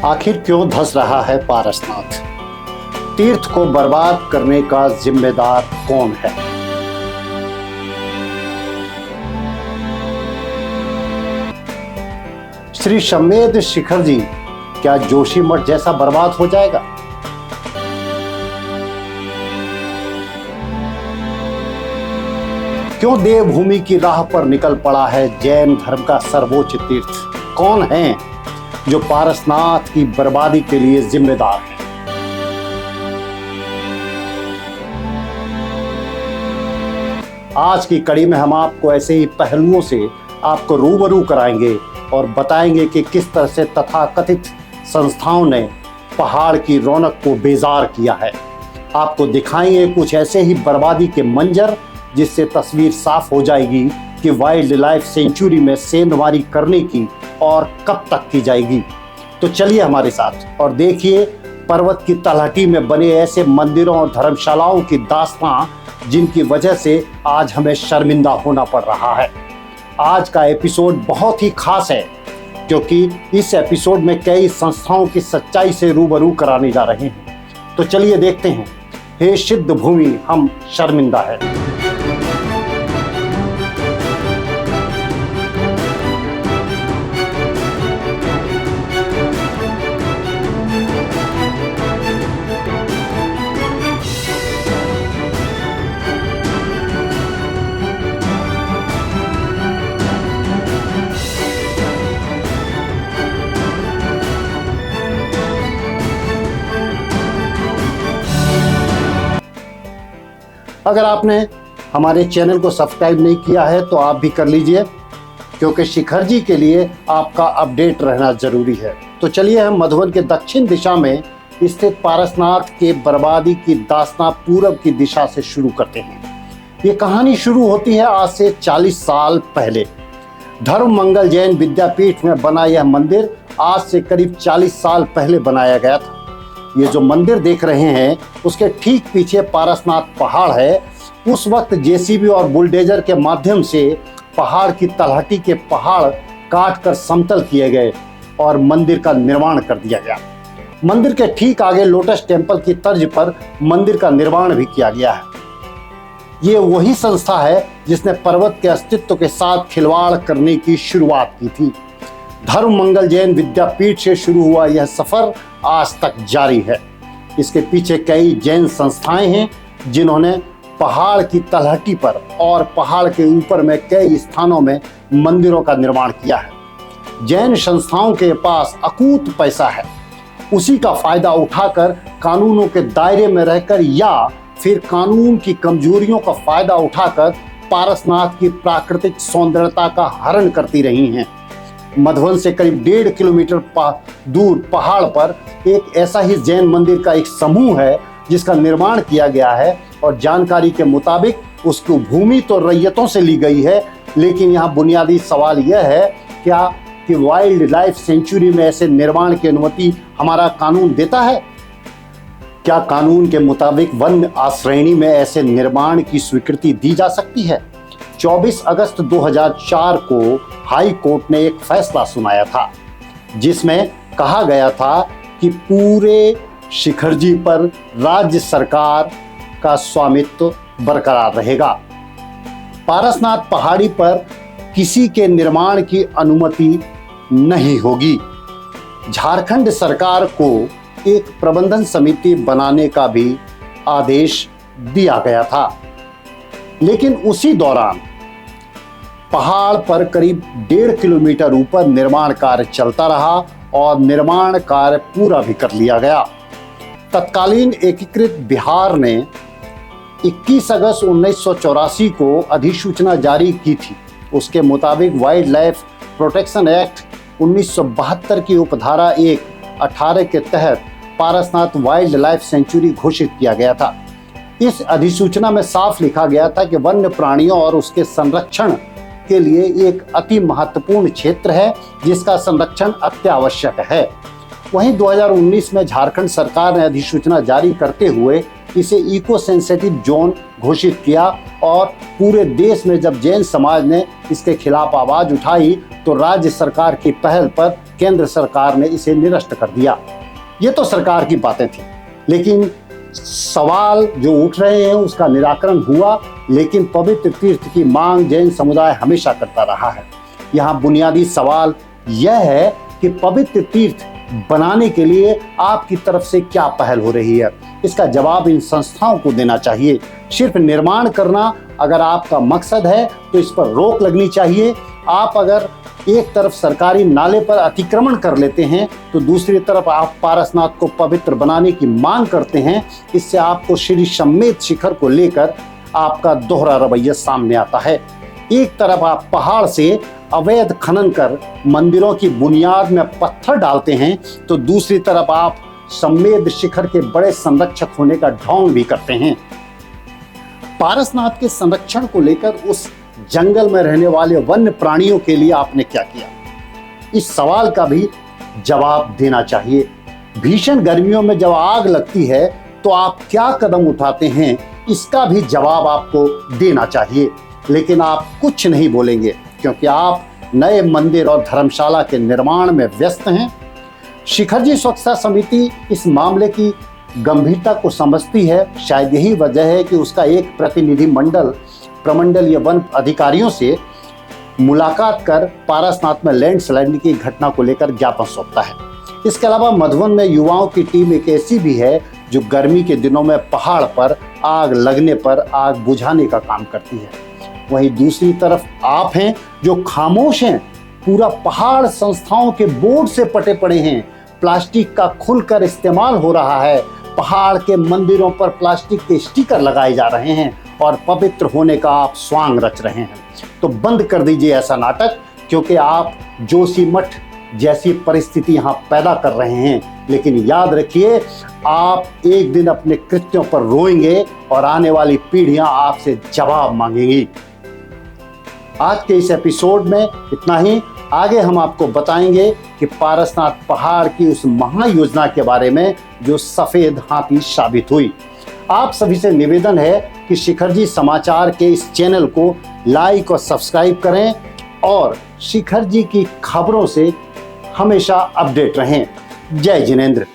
आखिर क्यों धंस रहा है पारसनाथ? तीर्थ को बर्बाद करने का जिम्मेदार कौन है? श्री शम्मेद शिखर जी क्या जोशीमठ जैसा बर्बाद हो जाएगा? क्यों देवभूमि की राह पर निकल पड़ा है जैन धर्म का सर्वोच्च तीर्थ? कौन है जो पारसनाथ की बर्बादी के लिए जिम्मेदार है? आज की कड़ी में हम आपको ऐसे ही पहलुओं से आपको रूबरू कराएंगे और बताएंगे कि किस तरह से तथाकथित संस्थाओं ने पहाड़ की रौनक को बेजार किया है। आपको दिखाएंगे कुछ ऐसे ही बर्बादी के मंजर जिससे तस्वीर साफ हो जाएगी कि वाइल्ड लाइफ सेंचुरी में सेंधमारी करने की और कब तक की जाएगी। तो चलिए हमारे साथ और देखिए पर्वत की तलहटी में बने ऐसे मंदिरों और धर्मशालाओं की दास्तां जिनकी वजह से आज हमें शर्मिंदा होना पड़ रहा है। आज का एपिसोड बहुत ही खास है क्योंकि इस एपिसोड में कई संस्थाओं की सच्चाई से रूबरू कराने जा रहे हैं। तो चलिए देखते हैं। हे सिद्ध भूमि, हम शर्मिंदा है। अगर आपने हमारे चैनल को सब्सक्राइब नहीं किया है तो आप भी कर लीजिए क्योंकि शिखर जी के लिए आपका अपडेट रहना जरूरी है। तो चलिए हम मधुबन के दक्षिण दिशा में स्थित पारसनाथ के बर्बादी की दास्तां पूरब की दिशा से शुरू करते हैं। ये कहानी शुरू होती है आज से 40 साल पहले। धर्म मंगल जैन विद्यापीठ में बना यह मंदिर आज से करीब 40 साल पहले बनाया गया था। ये जो मंदिर देख रहे हैं उसके ठीक पीछे पारसनाथ पहाड़ है। उस वक्त जेसीबी और बुलडोजर के माध्यम से पहाड़ की तलहटी के पहाड़ काट कर समतल किए गए और मंदिर का निर्माण कर दिया गया। मंदिर के ठीक आगे लोटस टेम्पल की तर्ज पर मंदिर का निर्माण भी किया गया है। ये वही संस्था है जिसने पर्वत के अस्तित्व के साथ खिलवाड़ करने की शुरुआत की थी। धर्म मंगल जैन विद्यापीठ से शुरू हुआ यह सफर आज तक जारी है। इसके पीछे कई जैन संस्थाएं हैं जिन्होंने पहाड़ की तलहटी पर और पहाड़ के ऊपर में कई स्थानों में मंदिरों का निर्माण किया है। जैन संस्थाओं के पास अकूत पैसा है। उसी का फायदा उठाकर कानूनों के दायरे में रहकर या फिर कानून की कमजोरियों का फायदा उठाकर पारसनाथ की प्राकृतिक सौंदर्यता का हरण करती रही हैं। मधुबन से करीब 1.5 किलोमीटर दूर पहाड़ पर एक ऐसा ही जैन मंदिर का एक समूह है जिसका निर्माण किया गया है और जानकारी के मुताबिक उसकी भूमि तो रैयतों से ली गई है, लेकिन यहाँ बुनियादी सवाल यह है क्या कि वाइल्ड लाइफ सेंचुरी में ऐसे निर्माण की अनुमति हमारा कानून देता है? क्या कानून के मुताबिक वन्य आश्रयणी में ऐसे निर्माण की स्वीकृति दी जा सकती है? 24 अगस्त 2004 को हाई कोर्ट ने एक फैसला सुनाया था जिसमें कहा गया था कि पूरे शिखर जी पर राज्य सरकार का स्वामित्व बरकरार रहेगा। पारसनाथ पहाड़ी पर किसी के निर्माण की अनुमति नहीं होगी। झारखंड सरकार को एक प्रबंधन समिति बनाने का भी आदेश दिया गया था, लेकिन उसी दौरान पहाड़ पर करीब 1.5 किलोमीटर ऊपर निर्माण कार्य चलता रहा और निर्माण कार्य पूरा भी कर लिया गया। तत्कालीन एकीकृत बिहार ने 21 अगस्त 1984 को अधिसूचना जारी की थी। उसके मुताबिक वाइल्ड लाइफ प्रोटेक्शन एक्ट 1972 की उपधारा 1(18) के तहत पारसनाथ वाइल्ड लाइफ सेंचुरी घोषित किया गया था। इस अधिसूचना में साफ लिखा गया था कि वन्य प्राणियों और उसके संरक्षण के लिए एक अति महत्वपूर्ण क्षेत्र है जिसका संरक्षण अत्यावश्यक है। वहीं 2019 में झारखंड सरकार ने अधिसूचना जारी करते हुए इसे इको सेंसिटिव जोन घोषित किया और पूरे देश में जब जैन समाज ने इसके खिलाफ आवाज उठाई तो राज्य सरकार की पहल पर केंद्र सरकार ने इसे निरस्त कर दिया। ये तो सरकार की बातें थी, लेकिन सवाल जो उठ रहे हैं उसका निराकरण हुआ, लेकिन पवित्र तीर्थ की मांग जैन समुदाय हमेशा करता रहा है। यहाँ बुनियादी सवाल यह है कि पवित्र तीर्थ बनाने के लिए आपकी तरफ से क्या पहल हो रही है। इसका जवाब इन संस्थाओं को देना चाहिए। सिर्फ निर्माण करना अगर आपका मकसद है तो इस पर रोक लगनी चाहिए। आप अगर एक तरफ सरकारी नाले पर अतिक्रमण कर लेते हैं तो दूसरी तरफ आप पारसनाथ को पवित्र बनाने की मांग करते हैं। इससे आपको श्री सम्मेद शिखर को लेकर आपका दोहरा रवैया सामने आता है। एक तरफ आप पहाड़ से अवैध खनन कर मंदिरों की बुनियाद में पत्थर डालते हैं तो दूसरी तरफ आप सम्मेद शिखर के बड़े संरक्षक होने का ढोंग भी करते हैं। पारसनाथ के संरक्षण को लेकर उस जंगल में रहने वाले वन्य प्राणियों के लिए आपने क्या किया? इस सवाल का भी जवाब देना चाहिए। भीषण गर्मियों में जब आग लगती है तो आप क्या कदम उठाते हैं, इसका भी जवाब आपको देना चाहिए। लेकिन आप कुछ नहीं बोलेंगे क्योंकि आप नए मंदिर और धर्मशाला के निर्माण में व्यस्त हैं। शिखरजी स्वच्छता समिति इस मामले की गंभीरता को समझती है। शायद यही वजह है कि उसका एक प्रतिनिधि मंडल प्रमंडलीय वन अधिकारियों से मुलाकात कर पारसनाथ में लैंडस्लाइडिंग की घटना को लेकर ज्ञापन सौंपता है। इसके अलावा मधुबन में युवाओं की टीम एक ऐसी भी है जो गर्मी के दिनों में पहाड़ पर आग लगने पर आग बुझाने का काम करती है। वहीं दूसरी तरफ आप हैं जो खामोश हैं। पूरा पहाड़ संस्थाओं के बोर्ड से पटे पड़े हैं। प्लास्टिक का खुलकर इस्तेमाल हो रहा है। पहाड़ के मंदिरों पर प्लास्टिक के स्टिकर लगाए जा रहे हैं और पवित्र होने का आप स्वांग रच रहे हैं। तो बंद कर दीजिए ऐसा नाटक, क्योंकि आप जोशीमठ जैसी परिस्थिति यहाँ पैदा कर रहे हैं। लेकिन याद रखिए, आप एक दिन अपने कृत्यों पर रोएंगे और आने वाली पीढ़ियां आपसे जवाब मांगेंगी। आज के इस एपिसोड में इतना ही। आगे हम आपको बताएंगे कि पारसनाथ पहाड़ की उस महायोजना के बारे में जो सफेद हाथी साबित हुई। आप सभी से निवेदन है कि शिखरजी समाचार के इस चैनल को लाइक और सब्सक्राइब करें और शिखरजी की खबरों से हमेशा अपडेट रहें। जय जिनेंद्र।